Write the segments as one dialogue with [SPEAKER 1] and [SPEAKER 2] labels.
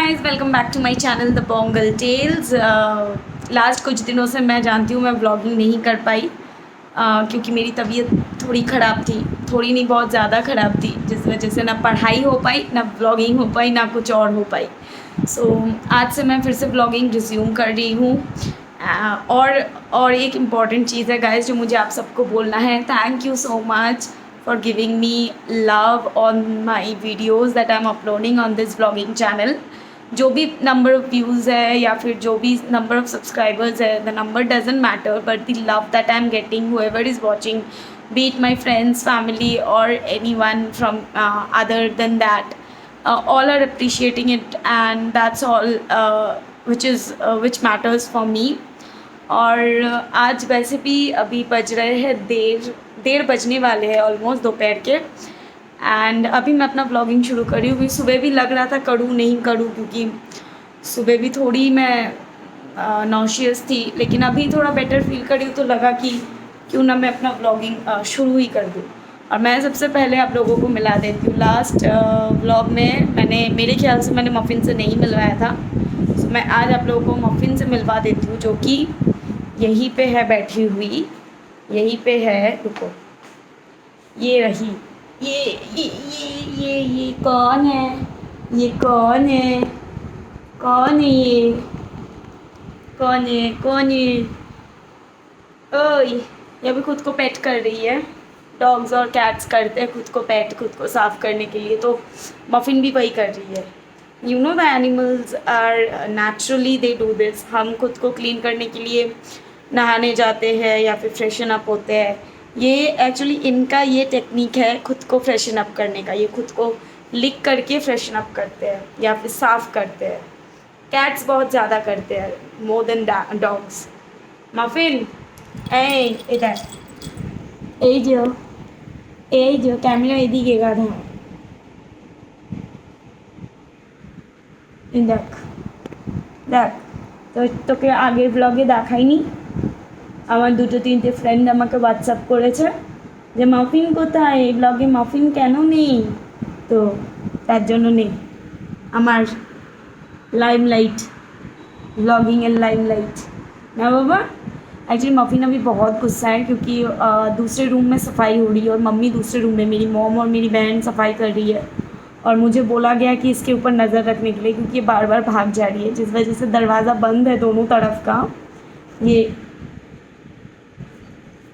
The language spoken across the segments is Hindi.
[SPEAKER 1] Guys, welcome back to my channel the Pongal tales. Last कुछ दिनों से मैं जानती हूँ मैं व्लॉगिंग नहीं कर पाई क्योंकि मेरी तबीयत थोड़ी ख़राब थी। थोड़ी नहीं, बहुत ज़्यादा ख़राब थी, जिस वजह से ना पढ़ाई हो पाई, ना व्लॉगिंग हो पाई, ना कुछ और हो पाई। आज से मैं फिर से व्लॉगिंग रिज्यूम कर रही हूँ। और एक इम्पॉर्टेंट चीज़ है गाइस जो मुझे आप सबको बोलना है। Thank you so much for giving me love on my videos that I'm uploading on this vlogging channel। जो भी नंबर ऑफ़ व्यूज़ है या फिर जो भी नंबर ऑफ़ सब्सक्राइबर्स है, the number doesn't matter but the love that I am getting, whoever is watching, be it my friends, family or anyone from other than that, all are appreciating it and that's all which matters for me। और आज वैसे भी अभी बज रहे हैं डेढ़ बजने वाले हैं ऑलमोस्ट दोपहर के। एंड अभी मैं अपना व्लॉगिंग शुरू करी हूँ। सुबह भी लग रहा था करूँ नहीं करूँ, क्योंकि सुबह भी थोड़ी मैं नॉशियस थी, लेकिन अभी थोड़ा बेटर फील करी हूँ तो लगा कि क्यों ना मैं अपना व्लॉगिंग शुरू ही कर दूँ। और मैं सबसे पहले आप लोगों को मिला देती हूँ। लास्ट व्लॉग में मेरे ख्याल से मैंने मफ़िन से नहीं मिलवाया था, तो मैं आज आप लोगों को मफ़िन से मिलवा देती हूँ, जो कि यहीं पे है बैठी हुई, यहीं पे है। रुको, ये रही। ये कौन है? ये कौन है? कौन है ये? कौन है? कौन है? ओए, ये भी खुद को पेट कर रही है। डॉग्स और कैट्स करते हैं खुद को पेट, खुद को साफ़ करने के लिए, तो मफ़िन भी वही कर रही है। You know the animals are naturally they do this. हम खुद को क्लीन करने के लिए नहाने जाते हैं या फिर फ्रेशन अप होते हैं। ये एक्चुअली इनका ये टेक्निक है खुद को फ्रेशन अप करने का। ये खुद को लिक करके फ्रेशन अप करते हैं या फिर साफ़ करते हैं। कैट्स बहुत ज़्यादा करते हैं, मोर देन डॉग्स। मफ़िन इधर এই যে ক্যামেরা এদিকে গাধা, দেখ দেখ, তোকে আগের ব্লগে দেখাইনি। আমার দুটো তিনটে ফ্রেন্ড আমাকে হোয়াটসঅ্যাপ করেছে যে মফিন কোথায়, এই ব্লগে মফিন কেন নেই, তো তার জন্য নেই আমার लाइमलाइट, व्लॉगिंग एंड लाइमलाइट ना बाबा। एक्चुअली मफ़िन अभी बहुत गुस्सा है क्योंकि दूसरे रूम में सफाई हो रही है और मम्मी दूसरे रूम में, मेरी मॉम और मेरी बहन सफाई कर रही है, और मुझे बोला गया कि इसके ऊपर नज़र रखने के लिए, क्योंकि ये बार बार भाग जा रही है, जिस वजह से दरवाज़ा बंद है दोनों तरफ का। ये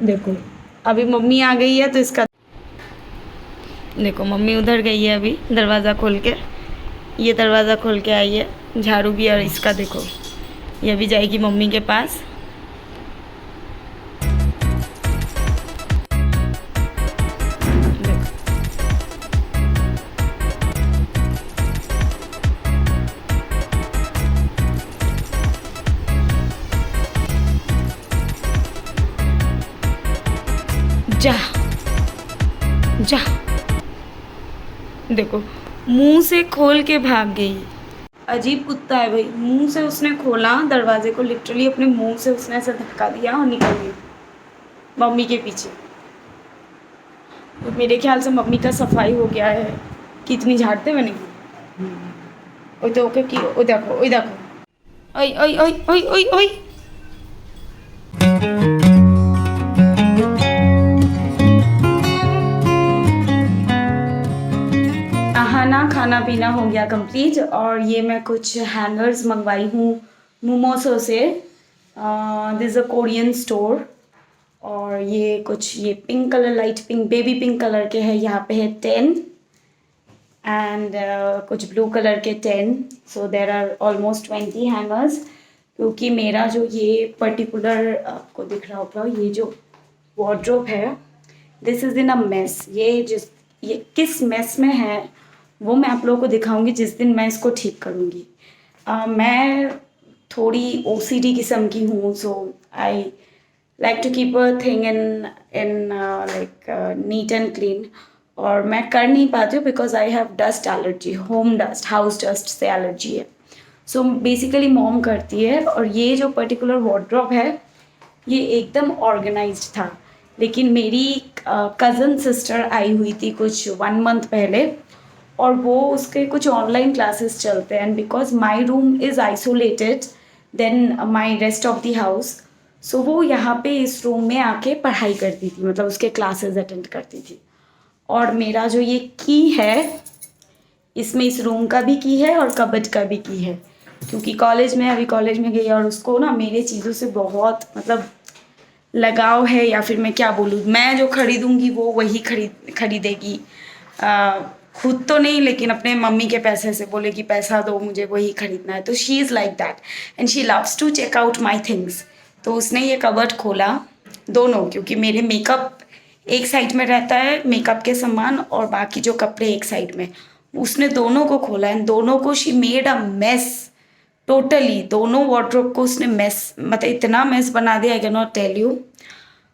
[SPEAKER 1] देखो, अभी मम्मी आ गई है तो इसका देखो, मम्मी उधर गई है अभी दरवाज़ा खोल के। ये दरवाज़ा खोल के आई है, झाड़ू भी, और इसका देखो, ये भी जाएगी मम्मी के पास। जा जा, देखो मुंह से खोल के भाग गई। अजीब कुत्ता है भाई। मुंह से उसने खोला दरवाजे को, लिटरली अपने मुंह से उसने ऐसा धक्का दिया और निकल गई मम्मी के पीछे। तो मेरे ख्याल से मम्मी का सफाई हो गया है। कितनी झाड़ते हुए नहीं। ओए तो ओके की, ओ देखो, ओए देखो, ओए ओए ओए ओए ओए ओए। खाना पीना हो गया कंप्लीट, और ये मैं कुछ हैंगर्स मंगवाई हूँ मोमोसो से। दिस अ कोरियन स्टोर, और ये कुछ ये pink colour, light pink, baby pink colour के हैं। यहाँ पे है 10 एंड कुछ ब्लू कलर के 10, सो देर आर ऑलमोस्ट 20 हैंगर्स। क्योंकि मेरा जो ये पर्टिकुलर, आपको दिख रहा होगा, ये जो वार्डरोब है, this is in a mess. ये किस मेस में है वो मैं आप लोगों को दिखाऊंगी जिस दिन मैं इसको ठीक करूँगी। मैं थोड़ी OCD किस्म की हूँ, so I like to keep a thing in like neat and clean, और मैं कर नहीं पाती हूँ because I have dust allergy, home dust, house dust से एलर्जी है। सो बेसिकली मॉम करती है, और ये जो पर्टिकुलर वार्डरोब है ये एकदम ऑर्गेनाइज्ड था। लेकिन मेरी कज़न सिस्टर आई हुई थी कुछ 1 मंथ पहले, और वो उसके कुछ ऑनलाइन क्लासेस चलते हैं, and because my room is isolated than my rest of the house, so वो यहाँ पे इस रूम में आके पढ़ाई करती थी, मतलब उसके क्लासेस अटेंड करती थी। और मेरा जो ये की है, इसमें इस रूम का भी की है और कबर्ड का भी की है, क्योंकि कॉलेज में अभी कॉलेज में गई और उसको ना मेरे चीज़ों से बहुत मतलब लगाव है, या फिर मैं क्या बोलूँ, मैं जो खरीदूँगी वो वही खरीदेगी। खुद तो नहीं, लेकिन अपने मम्मी के पैसे से बोलेगी पैसा दो मुझे वही खरीदना है। तो she is like that and she loves to check out my things. तो उसने ये कबर्ड खोला, दोनों, क्योंकि मेरे मेकअप एक साइड में रहता है, मेकअप के सामान, और बाकी जो कपड़े एक साइड में। उसने दोनों को खोला एंड दोनों को she made a mess totally. दोनों वार्डरोब को उसने मेस, मतलब इतना मेस बना दिया, I can not tell you.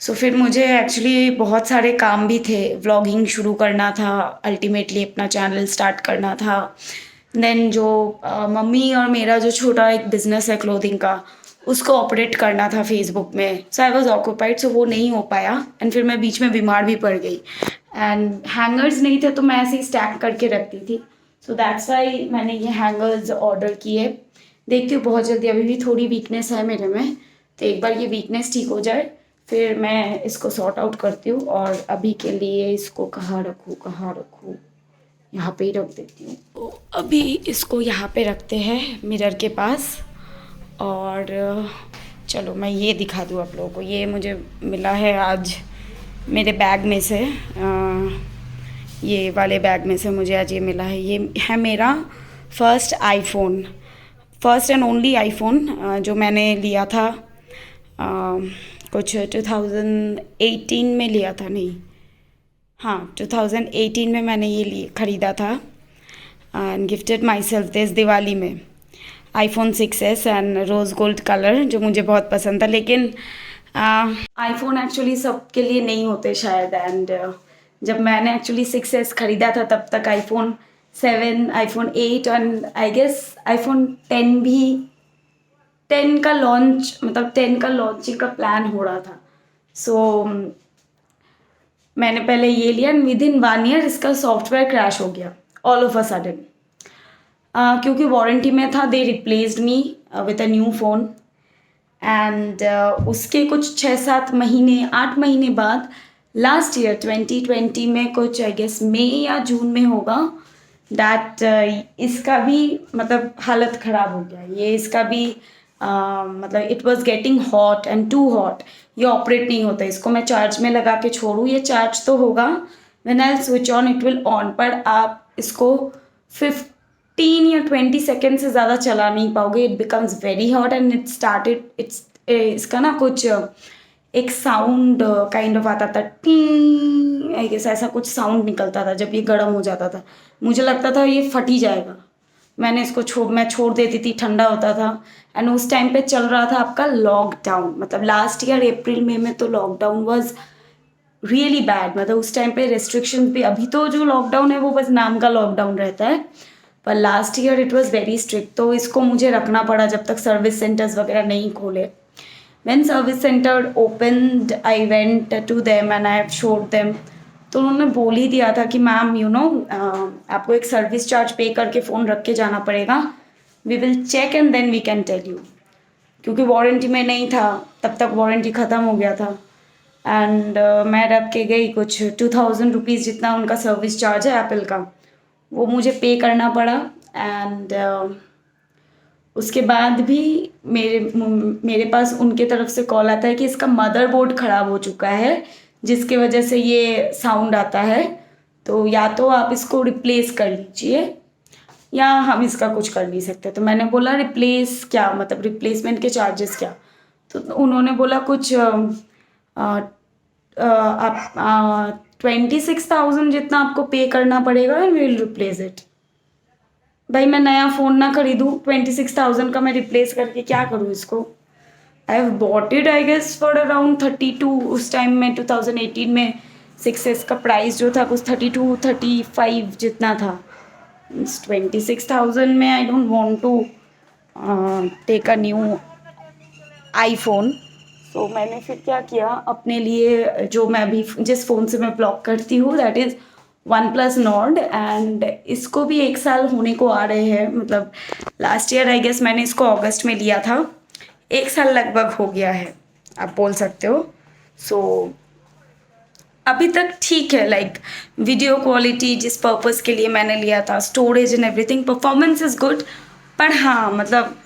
[SPEAKER 1] So फिर मुझे एक्चुअली बहुत सारे काम भी थे, व्लॉगिंग शुरू करना था, अल्टीमेटली अपना चैनल स्टार्ट करना था। देन जो मम्मी और मेरा जो छोटा एक बिजनेस है क्लोथिंग का, उसको ऑपरेट करना था फेसबुक में। सो आई वॉज ऑक्यूपाइड, सो वो नहीं हो पाया। एंड फिर मैं बीच में बीमार भी पड़ गई एंड हैंगर्स नहीं थे, तो मैं ऐसे ही स्टैक करके रखती थी। सो दैट्स वाई मैंने ये हैंगर्स ऑर्डर किए। देखती हूँ बहुत जल्दी, अभी भी थोड़ी वीकनेस है मेरे में, तो एक बार ये वीकनेस ठीक हो जाए फिर मैं इसको सॉर्ट आउट करती हूँ। और अभी के लिए इसको कहाँ रखूँ, यहाँ पे ही रख देती हूँ। तो अभी इसको यहाँ पे रखते हैं मिरर के पास। और चलो मैं ये दिखा दूँ आप लोगों को। ये मुझे मिला है आज मेरे बैग में से, ये वाले बैग में से मुझे आज ये मिला है। ये है मेरा first iPhone, first and only iPhone जो मैंने लिया था कुछ 2018 में लिया था, नहीं हाँ 2018 में मैंने ये ख़रीदा था and gifted myself this Diwali में। IPhone 6s and rose gold colour, जो मुझे बहुत पसंद था। लेकिन आईफोन एक्चुअली सबके लिए नहीं होते शायद। एंड जब मैंने एक्चुअली 6s ख़रीदा था तब तक iPhone 7, iPhone 8 and I guess iPhone 10 भी 10 का लॉन्च, मतलब 10 का लॉन्चिंग का प्लान हो रहा था। सो मैंने पहले ये लिया एंड विद इन 1 ईयर इसका सॉफ्टवेयर क्रैश हो गया ऑल ऑफ अ सडन। क्योंकि वारंटी में था, they replaced me with a new phone. And उसके कुछ 6-7 महीने 8 महीने बाद लास्ट ईयर 2020 में कुछ आई गेस मई या जून में होगा, दैट इसका भी मतलब हालत ख़राब हो गया। ये इसका भी मतलब it was getting hot and too hot, ये ऑपरेट नहीं होता। इसको मैं चार्ज में लगा के छोड़ूँ, ये चार्ज तो होगा, when I switch on it will on, पर आप इसको 15 या 20 सेकेंड से ज़्यादा चला नहीं पाओगे। It becomes very hot and it started इसका ना कुछ एक साउंड काइंड ऑफ आता था, टी आई गेस ऐसा कुछ साउंड निकलता था जब ये गर्म हो जाता था। मुझे लगता था ये फट ही जाएगा। मैंने इसको मैं छोड़ देती थी, ठंडा होता था। एंड उस टाइम पे चल रहा था आपका लॉकडाउन, मतलब लास्ट ईयर अप्रैल मई में तो लॉकडाउन वाज रियली बैड। मतलब उस टाइम पे रेस्ट्रिक्शन भी, अभी तो जो लॉकडाउन है वो बस नाम का लॉकडाउन रहता है, पर last year it was very strict. तो इसको मुझे रखना पड़ा जब तक सर्विस सेंटर्स वगैरह नहीं खोले। When service centre opened I went to them and I have showed them. तो उन्होंने बोल ही दिया था कि मैम यू नो आपको एक सर्विस चार्ज पे करके फ़ोन रख के जाना पड़ेगा, we will check and then we can tell you. क्योंकि वारंटी में नहीं था, तब तक वारंटी ख़त्म हो गया था। एंड मैं रख के गई, कुछ 2000 रुपीज़ जितना उनका सर्विस चार्ज है एप्पल का, वो मुझे पे करना पड़ा। एंड उसके बाद भी मेरे पास उनके तरफ से कॉल आता है कि इसका मदरबोर्ड ख़राब हो चुका है, जिसकी वजह से ये साउंड आता है, तो या तो आप इसको रिप्लेस कर लीजिए या हम इसका कुछ कर नहीं सकते। तो मैंने बोला रिप्लेस क्या, मतलब रिप्लेसमेंट के चार्जेस क्या? तो उन्होंने बोला कुछ आप 26,000 जितना आपको पे करना पड़ेगा and we will replace it. भाई मैं नया फ़ोन ना खरीदूँ, 26,000 का मैं रिप्लेस करके क्या करूँ इसको? I have bought it I guess for around 32। उस टाइम में 2018 में 6s का प्राइस जो था कुछ 32-35 जितना था। 26,000 में I don't want to take a new iPhone. तो मैंने फिर क्या किया, अपने लिए जो मैं अभी जिस फ़ोन से मैं ब्लॉग करती हूँ that is one plus Nord, and इसको भी 1 साल होने को आ रहे हैं, मतलब लास्ट ईयर आई गेस मैंने इसको अगस्त में लिया था, 1 साल लगभग हो गया है आप बोल सकते हो। सो अभी तक ठीक है, लाइक वीडियो क्वालिटी जिस पर्पज़ के लिए मैंने लिया था, storage and everything, performance is good. पर हाँ मतलब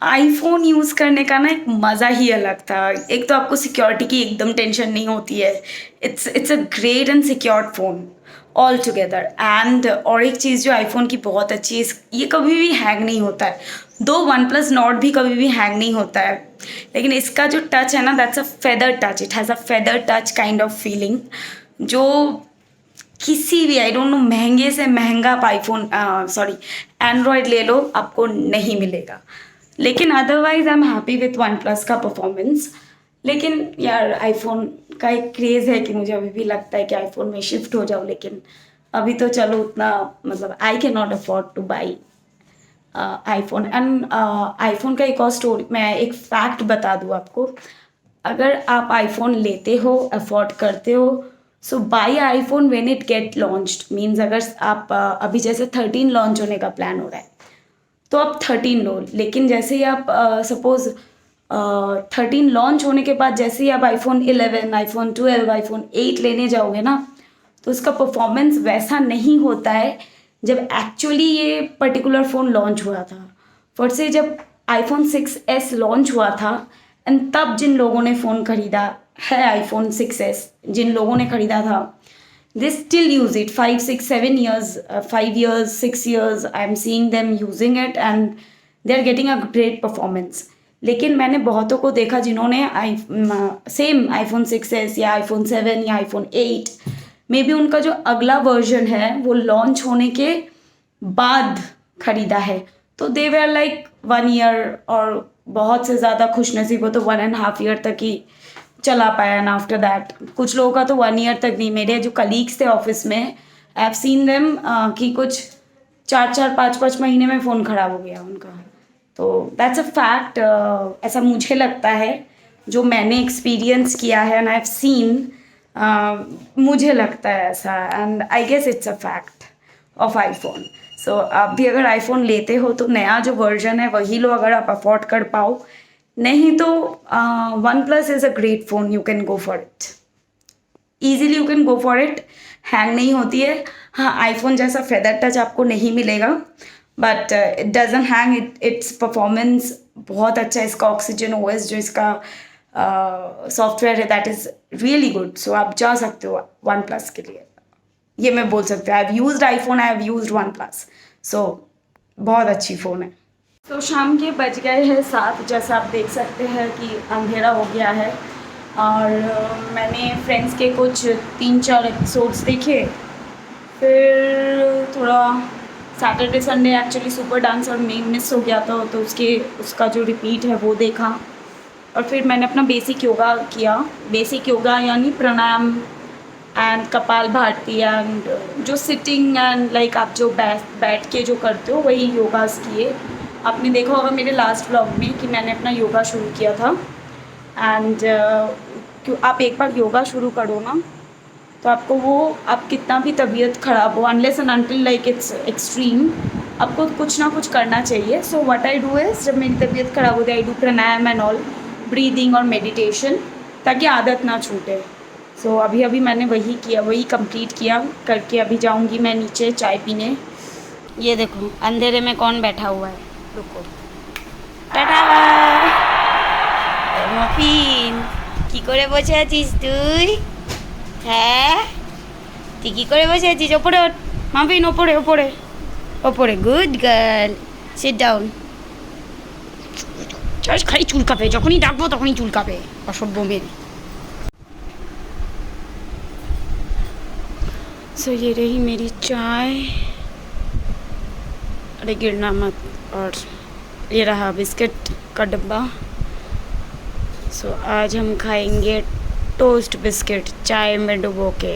[SPEAKER 1] आईफोन यूज़ करने का ना एक मज़ा ही अलग था। एक तो आपको सिक्योरिटी की एकदम टेंशन नहीं होती है, it's a great and secured phone all together. And और एक चीज़ जो आईफोन की बहुत अच्छी है, ये कभी भी हैंग नहीं होता है। दो वन प्लस नॉट भी कभी भी हैंग नहीं होता है, लेकिन इसका जो टच है ना, that's a feather touch, it has a feather touch kind of feeling, जो किसी भी आई डोंट नो महंगे से महंगा आप आईफोन सॉरी एंड्रॉयड ले लो आपको नहीं मिलेगा। लेकिन otherwise I am happy with one plus का परफॉर्मेंस। लेकिन यार आईफोन का एक क्रेज़ है कि मुझे अभी भी लगता है कि आईफोन में शिफ्ट हो जाओ, लेकिन अभी तो चलो उतना मतलब आई can not afford two by iPhone. And iPhone का एक और स्टोरी, मैं एक फैक्ट बता दूँ आपको। अगर आप आईफोन लेते हो, अफोर्ड करते हो, so buy iPhone when it get launched, means अगर आप अभी जैसे 13 लॉन्च होने का प्लान हो रहा है तो आप 13 लो। लेकिन जैसे ही आप सपोज 13 लॉन्च होने के बाद जैसे ही आप आईफोन 11, आईफोन 12, आईफोन 8 लेने जाओगे ना, तो उसका परफॉर्मेंस वैसा नहीं होता है जब एक्चुअली ये पर्टिकुलर फ़ोन लॉन्च हुआ था। फॉर से जब आईफोन 6s लॉन्च हुआ था एंड तब जिन लोगों ने फ़ोन ख़रीदा है, आईफोन 6s जिन लोगों ने ख़रीदा था, they still use it 5 6 7 years 5 years 6 years I am seeing them using it and they are getting a great performance। लेकिन मैंने बहुतों को देखा जिन्होंने सेम आईफोन 6s या आईफोन 7 या आईफोन 8 मे बी उनका जो अगला वर्जन है वो लॉन्च होने के बाद ख़रीदा है, तो दे वेर लाइक 1 year, और बहुत से ज़्यादा खुशनसीब हो तो 1.5 year तक ही चला पाया। एंड आफ्टर दैट कुछ लोगों का तो 1 year तक नहीं। मेरे जो कलीग्स थे ऑफिस में, आई हैव सीन देम कि कुछ 4 4 5 5 महीने में फ़ोन ख़राब हो गया उनका। तो दैट्स अ फैक्ट, ऐसा मुझे लगता है जो मैंने एक्सपीरियंस किया है एंड आई हैव सीन, मुझे लगता है ऐसा, and I guess it's a fact of iPhone. So आप भी अगर आईफोन लेते हो तो नया जो वर्जन है वही लो अगर आप अफोर्ड कर पाओ, नहीं तो one plus is a great phone, you can go for it easily, you can go for it. Hang नहीं होती है, हाँ आईफोन जैसा फेदर टच आपको नहीं मिलेगा, but it doesn't hang, it's performance बहुत अच्छा है। इसका ऑक्सीजन ओएस जो इसका सॉफ्टवेयर है दैट इज़ रियली गुड। सो आप जा सकते हो वन प्लस के लिए, ये मैं बोल सकती हूँ। I have used iPhone, I have used OnePlus, so बहुत अच्छी फ़ोन है। तो शाम के बज गए हैं 7, जैसा आप देख सकते हैं कि अंधेरा हो गया है, और मैंने फ्रेंड्स के कुछ 3 4 एपिसोड्स देखे, फिर थोड़ा Saturday Sunday actually super dancer में मिस हो गया था, तो उसका जो रिपीट है वो देखा, और फिर मैंने अपना बेसिक योगा किया। बेसिक योगा यानी प्राणायाम एंड कपाल भारती एंड जो सिटिंग एंड लाइक आप जो बैठ के जो करते हो वही योगास किए। आपने देखा होगा मेरे लास्ट व्लॉग में कि मैंने अपना योगा शुरू किया था, एंड क्यों आप एक बार योगा शुरू करो ना तो आपको वो, आप कितना भी तबीयत ख़राब हो, unless and until like it's extreme, आपको कुछ ना कुछ करना चाहिए। So what I do is, जब मेरी तबीयत ख़राब होती है I do pranayama and all, breathing और मेडिटेशन, ताकि आदत ना छूटे। सो अभी मैंने वही किया, वही कंप्लीट किया करके अभी जाऊंगी मैं नीचे चाय पीने। ये देखो अंधेरे में कौन बैठा हुआ है, रुको, টাটা মফিন কি করে বসে আছিস তুই? হ্যাঁ তুই কি করে বসে আছিস? ওপরে ওঠ মফিন, ওপরে ওপরে ওপরে, গুড গার্ল, সিট ডাউন। খালি চুলকাবে, যখনই ডাকবো তখনই চুলকাবে, অসভ্য মেয়ে। सो ये रही मेरी चाय, अरे गिरना मत, और ये रहा बिस्किट का डब्बा। सो आज हम खाएंगे टोस्ट बिस्किट चाय में डुबो के।